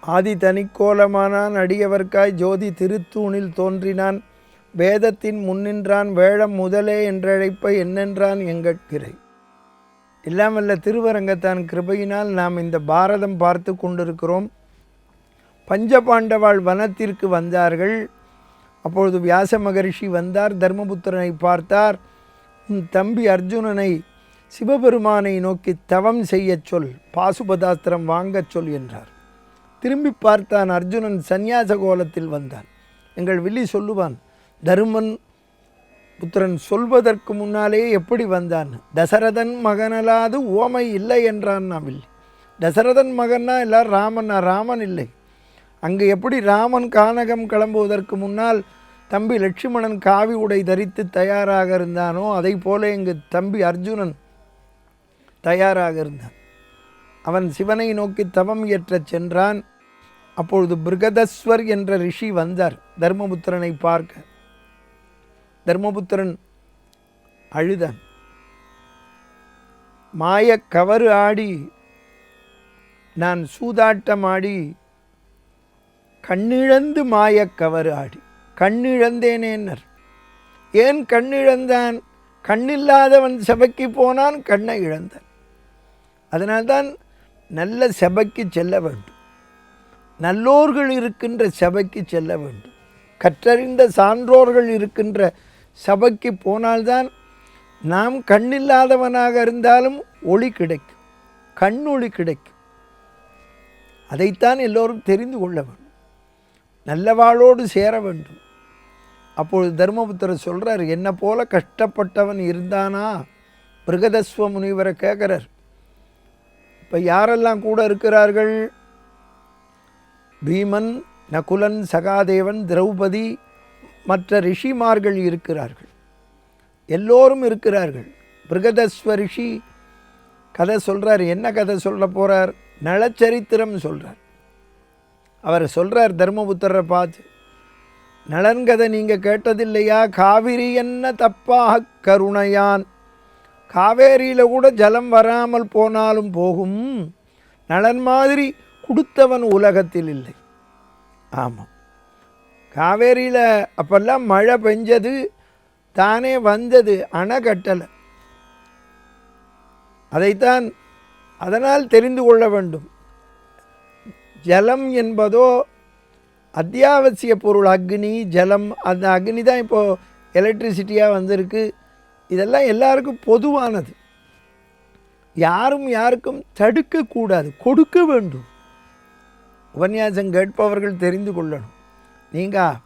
ஆதி தனிக்கோலமானான் அடியவர்க்காய் ஜோதி திருத்தூணில் தோன்றினான் வேதத்தின் முன்னின்றான் வேழம் முதலே என்றழைப்ப என்னென்றான் எங்கட்கிறை. எல்லாம் வல்ல திருவரங்கத்தான் கிருபையினால் நாம் இந்த பாரதம் பார்த்து கொண்டிருக்கிறோம். பஞ்சபாண்டவாள் வனத்திற்கு வந்தார்கள். அப்பொழுது வியாச மகரிஷி வந்தார், தர்மபுத்திரனை பார்த்தார். தம்பி அர்ஜுனனை சிவபெருமானை நோக்கி தவம் செய்ய சொல், பாசுபதாஸ்திரம் வாங்கச் சொல் என்றார். திரும்பி பார்த்தான், அர்ஜுனன் சந்நியாச கோலத்தில் வந்தான். எங்கள் வில்லி சொல்லுவான், தருமன் புத்திரன் சொல்வதற்கு முன்னாலே எப்படி வந்தான்? தசரதன் மகனலாது ஓமை இல்லை என்றான். நான் வில்லி, தசரதன் மகன்னா எல்லாரும் ராமன், ராமன் இல்லை. அங்கு எப்படி ராமன் கானகம் கிளம்புவதற்கு முன்னால் தம்பி லட்சுமணன் காவி உடை தரித்து தயாராக இருந்தானோ அதை போல இங்கு தம்பி அர்ஜுனன் தயாராக இருந்தான். அவன் சிவனை நோக்கி தவம் இயற்றச் சென்றான். அப்பொழுது பிருகதஸ்வர் என்ற ரிஷி வந்தார் தர்மபுத்திரனை பார்க்க. தர்மபுத்திரன் அழுதான். மாய கவறு ஆடி நான் சூதாட்டம் ஆடி கண்ணிழந்து மாயக்கவர் ஆடி கண்ணிழந்தேனேன்னர். ஏன் கண்ணிழந்தான்? கண்ணில்லாதவன் சபைக்கு போனான், கண்ணை இழந்தான். அதனால்தான் நல்ல சபைக்கு செல்ல வேண்டும், நல்லோர்கள் இருக்கின்ற சபைக்கு செல்ல வேண்டும், கற்றறிந்த சான்றோர்கள் இருக்கின்ற சபைக்கு போனால்தான் நாம் கண்ணில்லாதவனாக இருந்தாலும் ஒளி கிடைக்கும், கண்ணொளி கிடைக்கும். அதைத்தான் எல்லோரும் தெரிந்து கொள்ள வேண்டும், நல்லவாளோடு சேர வேண்டும். அப்பொழுது தர்மபுத்திரர் சொல்கிறார், என்னை போல கஷ்டப்பட்டவன் இருந்தானா? பிருகதஸ்வ முனிவரை கேட்குறார். இப்போ யாரெல்லாம் கூட இருக்கிறார்கள்? பீமன், நகுலன், சகாதேவன், திரௌபதி, மற்ற ரிஷிமார்கள் இருக்கிறார்கள், எல்லோரும் இருக்கிறார்கள். பிருகதஸ்வ ரிஷி கதை சொல்கிறார். என்ன கதை சொல்ல போகிறார்? நலச்சரித்திரம் சொல்கிறார். அவர் சொல்கிறார் தர்மபுத்திரரை பார்த்து, நலன்கதை நீங்கள் கேட்டதில்லையா? காவிரி என்ன தப்பாக கருணையான், காவேரியில் கூட ஜலம் வராமல் போனாலும் போகும், நலன் மாதிரி கொடுத்தவன் உலகத்தில் இல்லை. ஆமாம், காவேரியில் அப்பெல்லாம் மழை பெஞ்சது, தானே வந்தது, அணை கட்டலை. அதைத்தான் அதனால் தெரிந்து கொள்ள வேண்டும். ஜலம் என்பதோ அத்தியாவசிய பொருள். அக்னி, ஜலம், அந்த அக்னி தான் இப்போது எலக்ட்ரிசிட்டியாக வந்திருக்கு. இதெல்லாம் எல்லாருக்கும் பொதுவானது. யாரும் யாருக்கும் தடுக்கக்கூடாது, கொடுக்க வேண்டும். உபன்யாசம் கேட்பவர்கள் தெரிந்து கொள்ளணும். நீங்கள்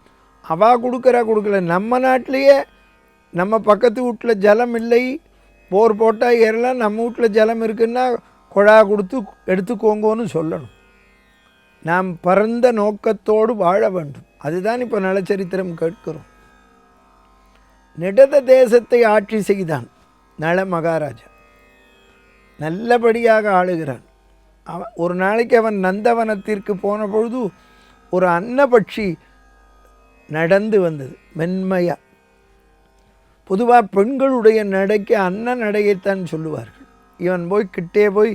அவா கொடுக்கல, நம்ம நாட்டிலையே நம்ம பக்கத்து வீட்டில் ஜலம் இல்லை, போர் போட்டால் ஏறலாம், நம்ம வீட்டில் ஜலம் இருக்குன்னா குழா கொடுத்து எடுத்துக்கோங்கன்னு சொல்லணும். நாம் பரந்த நோக்கத்தோடு வாழ வேண்டும். அதுதான் இப்போ நலச்சரித்திரம் கேட்கிறோம். நிடத தேசத்தை ஆட்சி செய்தான் நள மகாராஜா, நல்லபடியாக ஆளுகிறான். ஒரு நாளைக்கு அவன் நந்தவனத்திற்கு போன பொழுது ஒரு அன்னபட்சி நடந்து வந்தது மென்மையாக. பொதுவாக பெண்களுடைய நடைக்கு அன்ன நடையைத்தான் சொல்லுவார்கள். இவன் கிட்டே போய்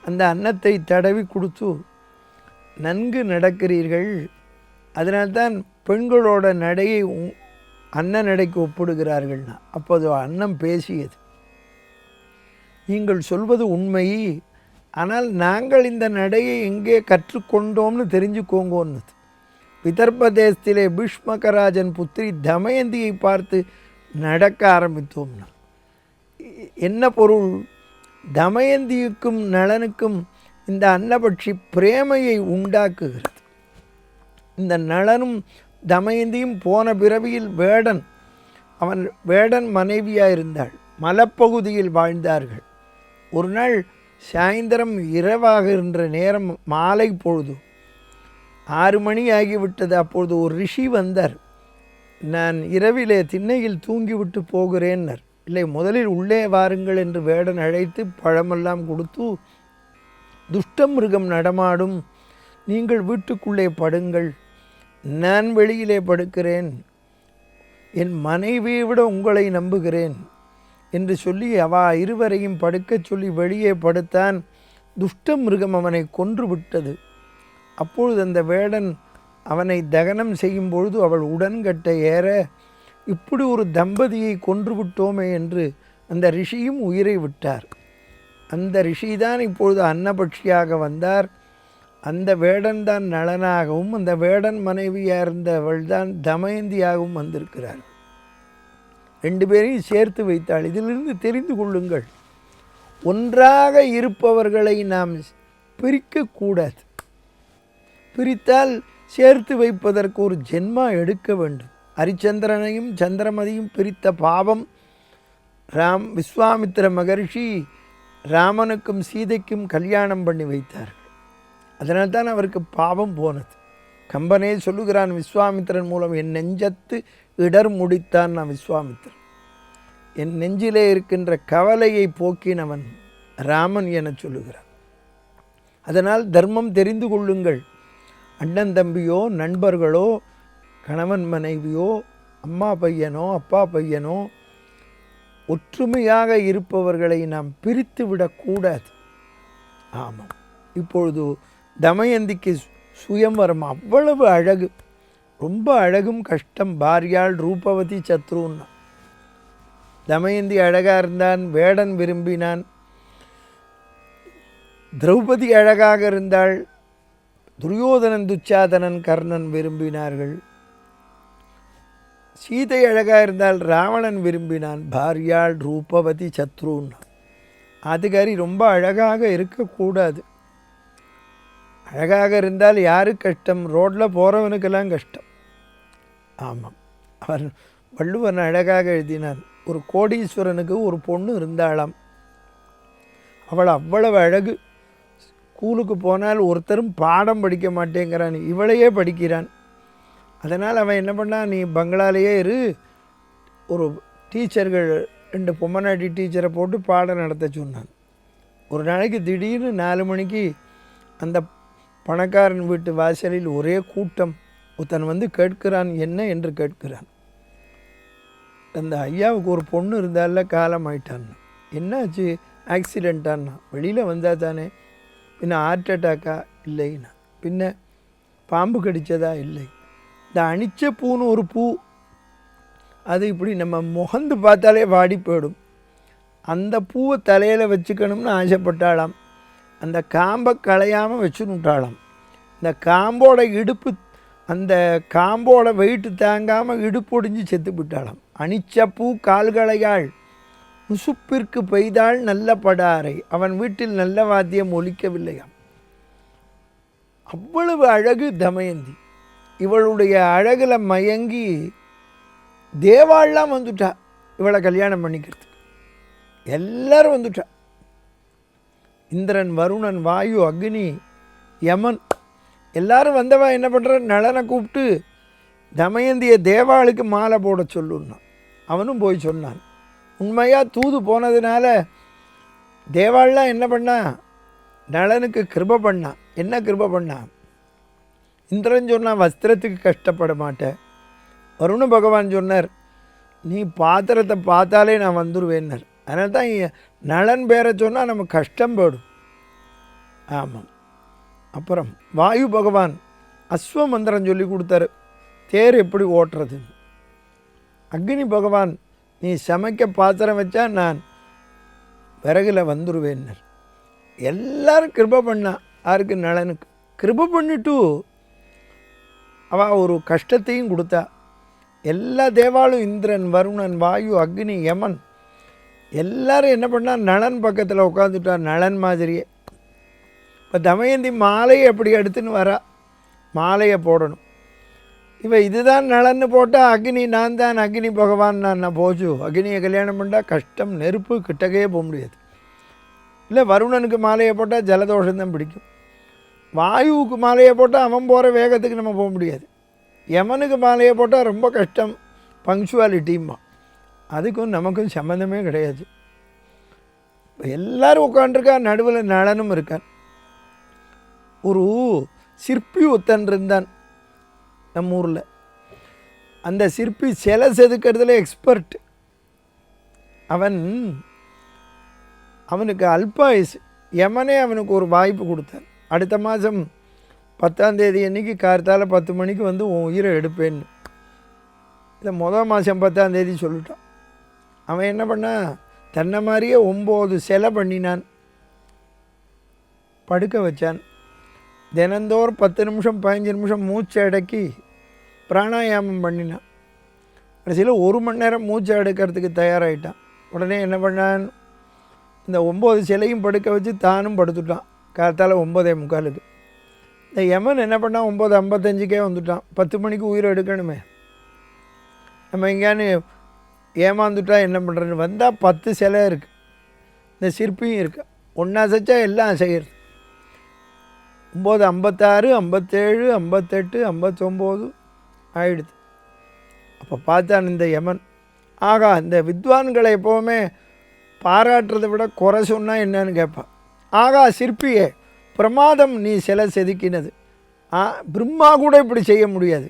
அந்த அன்னத்தை தடவி கொடுத்து, நன்கு நடக்கிறீர்கள், அதனால்தான் பெண்களோட நடையை அன்ன நடைக்கு ஒப்பிடுகிறார்கள்னா. அப்போது அன்னம் பேசியது, நீங்கள் சொல்வது உண்மை, ஆனால் நாங்கள் இந்த நடையை எங்கே கற்றுக்கொண்டோம்னு தெரிஞ்சுக்கோங்கன்னு. விதர்ப்ப தேசத்திலே பீஷ்மகராஜன் புத்திரி தமயந்தியை பார்த்து நடக்க ஆரம்பித்தோம்னா என்ன பொருள்? தமயந்திக்கும் நளனுக்கும் இந்த அன்னபட்சி பிரேமையை உண்டாக்குகிறது. இந்த நளனும் தமயந்தியும் போன பிறவியில் வேடன், அவன் வேடன் மனைவியாக இருந்தாள், மலைப்பகுதியில் வாழ்ந்தார்கள். ஒரு நாள் சாயந்தரம் இரவாகின்ற நேரம், மாலை பொழுது 6 மணி ஆகிவிட்டது. அப்பொழுது ஒரு ரிஷி வந்தார். நான் இரவிலே திண்ணையில் தூங்கிவிட்டு போகிறேன்னர். இல்லை, முதலில் உள்ளே வாருங்கள் என்று வேடன் அழைத்து பழமெல்லாம் கொடுத்து, துஷ்ட மிருகம் நடமாடும், நீங்கள் வீட்டுக்குள்ளே படுங்கள், நான் வெளியிலே படுக்கிறேன், என் மனைவியை விட உங்களை நம்புகிறேன் என்று சொல்லி இருவரையும் படுக்கச் சொல்லி வெளியே படுத்தான். துஷ்ட மிருகம் அவனை கொன்று விட்டது. அப்பொழுது அந்த வேடன் அவனை தகனம் செய்யும் பொழுது அவள் உடன்கட்டை ஏற இப்படி ஒரு தம்பதியை கொன்று விட்டோமே என்று அந்த ரிஷியும் உயிரை விட்டார். அந்த ரிஷிதான் இப்பொழுது அன்னபட்சியாக வந்தார். அந்த வேடன் தான் நளனாகவும் அந்த வேடன் மனைவியாக இருந்தவள் தான் தமயந்தியாகவும் வந்திருக்கிறார். 2 பேரையும் சேர்த்து வைத்தாள். இதிலிருந்து தெரிந்து கொள்ளுங்கள், ஒன்றாக இருப்பவர்களை நாம் பிரிக்கக்கூடாது. பிரித்தால் சேர்த்து வைப்பதற்கு ஒரு ஜென்மா எடுக்க வேண்டும். ஹரிச்சந்திரனையும் சந்திரமதியும் பிரித்த பாவம் விஸ்வாமித்திர மகரிஷி ராமனுக்கும் சீதைக்கும் கல்யாணம் பண்ணி வைத்தார்கள். அதனால்தான் அவருக்கு பாவம் போனது. கம்பனே சொல்லுகிறான், விஸ்வாமித்திரன் மூலம் என் நெஞ்சத்து இடர் முடித்தான். நான் விஸ்வாமித்திரன், என் நெஞ்சிலே இருக்கின்ற கவலையை போக்கினவன் ராமன் என சொல்லுகிறான். அதனால் தர்மம் தெரிந்து கொள்ளுங்கள். அண்ணன் தம்பியோ, நண்பர்களோ, கணவன் மனைவியோ, அம்மா பையனோ, அப்பா பையனோ, ஒற்றுமையாக இருப்பவர்களை நாம் பிரித்து விடக்கூடாது. ஆமாம், இப்பொழுது தமயந்திக்கு சுயம்வரம் அவ்வளவு அழகு, ரொம்ப அழகும் கஷ்டம். பாரியாள் ரூபவதி சத்ருன்னா. தமயந்தி அழகாக இருந்தான், வேடன் விரும்பினான். திரௌபதி அழகாக இருந்தாள், துரியோதனன் துச்சாதனன் கர்ணன் விரும்பினார்கள். சீதை அழகாக இருந்தால் ராவணன் விரும்பினான். பாரியாள் ரூபவதி சத்ருன்னா. ஆதிகாரி ரொம்ப அழகாக இருக்கக்கூடாது. அழகாக இருந்தால் யாருக்கு கஷ்டம்? ரோட்டில் போகிறவனுக்கெல்லாம் கஷ்டம். ஆமாம், அவன் வள்ளுவன் அழகாக எழுதினான். ஒரு கோடீஸ்வரனுக்கு ஒரு பொண்ணு இருந்தாளாம். அவள் அவ்வளவு அழகு. ஸ்கூலுக்கு போனால் ஒருத்தரும் பாடம் படிக்க மாட்டேங்கிறான், இவளையே படிக்கிறான். அதனால் அவன் என்ன பண்ணான், நீ பங்களாலேயே இரு, ஒரு டீச்சர்கள் 2 பொம்மநாட்டி டீச்சரை போட்டு பாடம் நடத்த சொன்னான். ஒரு நாளைக்கு திடீர்னு 4 மணிக்கு அந்த பணக்காரன் வீட்டு வாசலில் ஒரே கூட்டம். ஒருத்தன் வந்து கேட்கிறான், என்ன என்று கேட்கிறான். அந்த ஐயாவுக்கு ஒரு பொண்ணு இருந்தால காலம் ஆயிட்டான். என்னாச்சு? ஆக்சிடெண்ட்டான்னா. வெளியில் வந்தால் தானே. பின்ன ஹார்ட் அட்டாக்கா? இல்லைன்னா. பின்ன பாம்பு கடித்ததா? இல்லை. இந்த அனிச்ச பூன்னு ஒரு பூ, அது இப்படி நம்ம முகந்து பார்த்தாலே வாடி போயிடும். அந்த பூவை தலையில் வச்சுக்கணும்னு ஆசைப்பட்டாளாம். அந்த காம்பை களையாமல் வச்சுன்னுட்டாளாம். இந்த காம்போட இடுப்பு, அந்த காம்போட வெயிட்டு தாங்காமல் இடுப்பொடிஞ்சு செத்து விட்டாளாம். அனிச்ச பூ கால்களையாள் முசுப்பிற்கு பெய்தாள் நல்ல படாரை, அவன் வீட்டில் நல்ல வாத்தியம் ஒலிக்கவில்லையாம். அவ்வளவு அழகு தமயந்தி. இவளுடைய அழகில் மயங்கி தேவாள்லாம் வந்துட்டா இவளை கல்யாணம் பண்ணிக்கிறதுக்கு. எல்லாரும் வந்துட்டா. இந்திரன், வருணன், வாயு, அக்னி, யமன் எல்லாரும் வந்தவன் என்ன பண்ணுற, நளனை கூப்பிட்டு தமயந்தியை தேவாளுக்கு மாலை போட சொல்லுன்னா. அவனும் போய் சொன்னான். உண்மையாக தூது போனதுனால தேவாள்லாம் என்ன பண்ணா, நளனுக்கு கிருபை பண்ணான். என்ன கிருபை பண்ணான்? இந்திரன் சொன்னான், வஸ்திரத்துக்கு கஷ்டப்பட மாட்டேன். வருண பகவான் சொன்னார், நீ பாத்திரத்தை பார்த்தாலே நான் வந்துடுவேன்னார். அதனால தான் நளன் பேரை சொன்னால் நமக்கு கஷ்டம் போடும். ஆமாம். அப்புறம் வாயு பகவான் அஸ்வ மந்திரம் சொல்லி கொடுத்தாரு, தேர் எப்படி ஓட்டுறதுன்னு. அக்னி பகவான், நீ சமைக்க பாத்திரம் வச்சா நான் விறகுல வந்துடுவேன்னர். எல்லாரும் கிருபை பண்ணா. யாருக்கு? நளனுக்கு. கிருபை பண்ணிட்டு அவள் ஒரு கஷ்டத்தையும் கொடுத்தா. எல்லா தேவாலும் இந்திரன், வருணன், வாயு, அக்னி, யமன் எல்லாரும் என்ன பண்ணால் நளன் பக்கத்தில் உட்காந்துட்டார், நளன் மாதிரியே. இப்போ தமயந்தி மாலையை எப்படி எடுத்துன்னு வரா, மாலையை போடணும். இவன் இதுதான் நளன்னு போட்டால் அக்னி நான் தான் அக்னி பகவான் நான் போச்சு. அக்னியை கல்யாணம் பண்ணால் கஷ்டம், நெருப்பு கிட்டக்கே போக முடியாது. இல்லை வருணனுக்கு மாலையை போட்டால் ஜலதோஷம்தான் பிடிக்கும். வாயுவுக்கு மாலையை போட்டால் அவன் போகிற வேகத்துக்கு நம்ம போக முடியாது. யமனுக்கு மாலையை போட்டால் ரொம்ப கஷ்டம், பங்க்சுவாலிட்டிம்மா. அதுக்கும் நமக்கும் சம்மந்தமே கிடையாது. இப்போ எல்லோரும் உட்காண்டிருக்கா, நடுவில் நளனும் இருக்கான். ஒரு சிற்பி ஒத்தன் இருந்தான் நம்ம ஊரில். அந்த சிற்பி சிலை செதுக்கிறதுல எக்ஸ்பர்ட். அவனுக்கு அல்பாயுசு. யமனே அவனுக்கு ஒரு வாய்ப்பு கொடுத்தான். அடுத்த மாதம் 10ஆம் தேதி அன்றைக்கி கார்த்தால 10 மணிக்கு வந்து உன் உயிரை எடுப்பேன்னு. இதை மாதம் 10ஆம் தேதி சொல்லிட்டான். அவன் என்ன பண்ணான், தன்னை மாதிரியே 9 சிலை பண்ணினான், படுக்க வச்சான். தினந்தோறும் 10 நிமிஷம் 15 நிமிஷம் மூச்சை அடக்கி பிராணாயாமம் பண்ணினான். கடைசியில் 1 மணி நேரம் மூச்சை அடக்கிறதுக்கு தயாராகிட்டான். உடனே என்ன பண்ணான், இந்த 9 சிலையும் படுக்க வச்சு தானும் படுத்துட்டான். காலத்தால் 9:45. இந்த யமன் என்ன பண்ணால் 9:55 வந்துட்டான். 10 மணிக்கு உயிரை எடுக்கணுமே. நம்ம எங்கேயானு ஏமாந்துட்டா என்ன பண்ணுறேன்னு வந்தால் 10 சிலை இருக்குது, இந்த சிற்பியும் இருக்கு, ஒன்றா அசைச்சா எல்லாம் அசைகிறது. 9:56, 57, 58, 59 ஆயிடுது. அப்போ பார்த்தான் இந்த யமன். ஆகா, இந்த வித்வான்களை எப்போவுமே பாராட்டுறதை விட குறை சொன்னால் என்னன்னு கேட்பான். ஆகா சிற்பியே, பிரமாதம், நீ சிலை செதுக்கினது. பிரம்மா கூட இப்படி செய்ய முடியாது.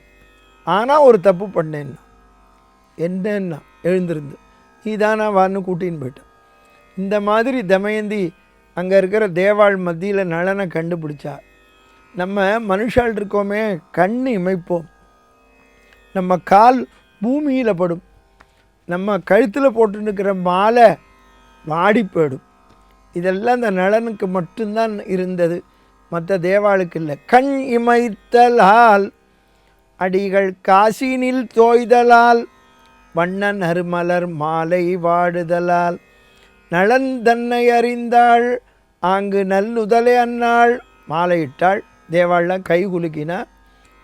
ஆனால் ஒரு தப்பு பண்ணேன்னா என்னன்னா எழுந்திருந்து நீதானா வான்னு கூட்டின்னு போயிட்டான். இந்த மாதிரி தமயந்தி அங்கே இருக்கிற தேவாள் மத்தியில் நலனை கண்டுபிடிச்சா. நம்ம மனுஷால் இருக்கோமே, கண் இமைப்போம், நம்ம கால் பூமியில் படும், நம்ம கழுத்தில் போட்டுருக்கிற மாலை வாடி போயிடும். இதெல்லாம் இந்த நலனுக்கு மட்டும்தான் இருந்தது, மற்ற தேவாளுக்கு இல்லை. கண் இமைத்தலால் அடிகள் காசினில் தோய்தலால் வண்ணன் அருமலர் மாலை வாடுதலால் நலன் தன்னை அறிந்தாள் ஆங்கு நல்லுதலே அன்னாள். மாலையிட்டாள். தேவாள்லாம் கை குலுக்கினா.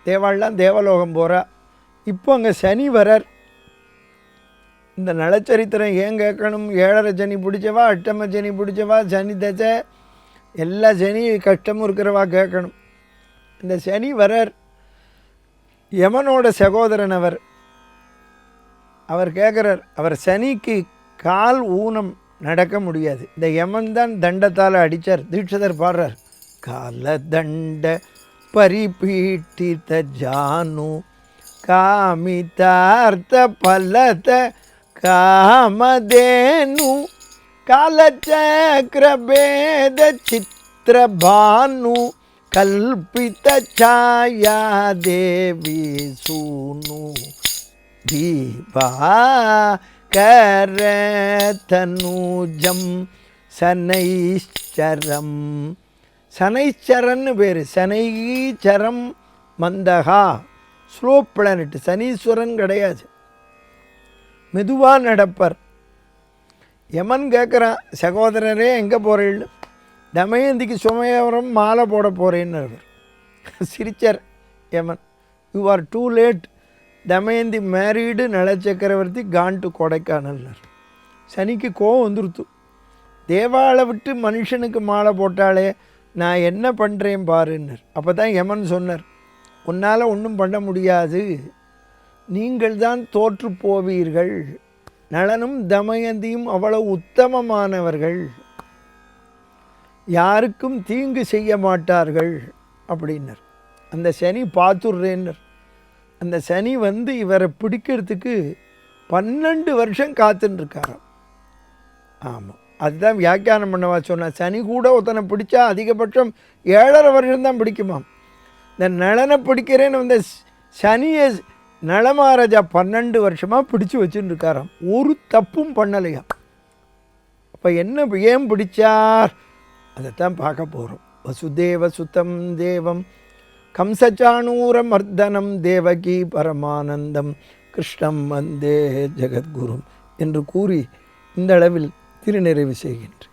தேவாள்லாம் தேவலோகம் போகிறா. இப்போ அங்கே சனி வரார். இந்த நலச்சரித்திரம் ஏன் கேட்கணும், 7.5 சனி பிடிச்சவா, 8 சனி பிடிச்சவா, சனி தசை, எல்லா சனி கஷ்டமும் இருக்கிறவா கேட்கணும். இந்த சனி வரார். யமனோட சகோதரன் அவர் கேட்குறார். அவர் சனிக்கு கால் ஊனம் நடக்க முடியாது. இந்த யமன் தான் தண்டத்தால் அடித்தார். தீட்சிதர் பாடுறார். கால தண்ட பரிபீட்டித ஜானு காமிதார்த்த பலத காமதேனு காலச்சக்ரபேத சித்திரபானு கல்பித சாயா தேவி சூனு தீபாகரதனூஜம் சனைச்சரம். சனைச்சரன்னு பேர். சனைச்சரம் மந்தகா, ஸ்லோ பிளானட். சனீஸ்வரன் கிடையாது, மெதுவாக நடப்பர். யமன் கேட்குறான், சகோதரரே எங்கே போகிறேன்னு. தமயந்திக்கு சுமயவரம் மாலை போட போகிறேன்னு அவர் சிரிச்சார் Yaman. You are too late. Damayanti married Nalachakravarthi gone to கொடைக்கானல்னர். சனிக்கு கோவம் வந்துருத்து. தேவாளை விட்டு மனுஷனுக்கு மாலை போட்டாலே நான் என்ன பண்ணுறேன் பாருன்னர். அப்போ தான் யமன் சொன்னார், உன்னால் ஒன்றும் பண்ண முடியாது, நீங்கள் தான் தோற்று போவீர்கள். நளனும் தமயந்தியும் அவ்வளவு உத்தமமானவர்கள், யாருக்கும் தீங்கு செய்ய மாட்டார்கள் அப்படின்னர். அந்த சனி பார்த்துடுறேன்னர். அந்த சனி வந்து இவரை பிடிக்கிறதுக்கு 12 வருஷம் காத்துட்டுருக்காராம். ஆமாம், அதுதான் வியாக்கியானம் பண்ணவா சொன்னார். சனி கூட ஒருத்தனை பிடிச்சா அதிகபட்சம் 7.5 வருஷம்தான் பிடிக்குமாம். இந்த நளனை பிடிக்கிறேன்னு வந்த சனியை நளமகாராஜா 12 வருஷமாக பிடிச்சி வச்சுட்டு இருக்காராம். ஒரு தப்பும் பண்ணலையா. அப்போ என்ன ஏன் பிடிச்சார், அதைத்தான் பார்க்க போகிறோம். வசுதேவ சுதம் தேவம் கம்சச்சாணூர மர்தனம் தேவகி பரமானந்தம் கிருஷ்ணம் வந்தே ஜெகத்குரும் என்று கூறி இந்த அளவில் திருநிறைவு செய்கின்றேன்.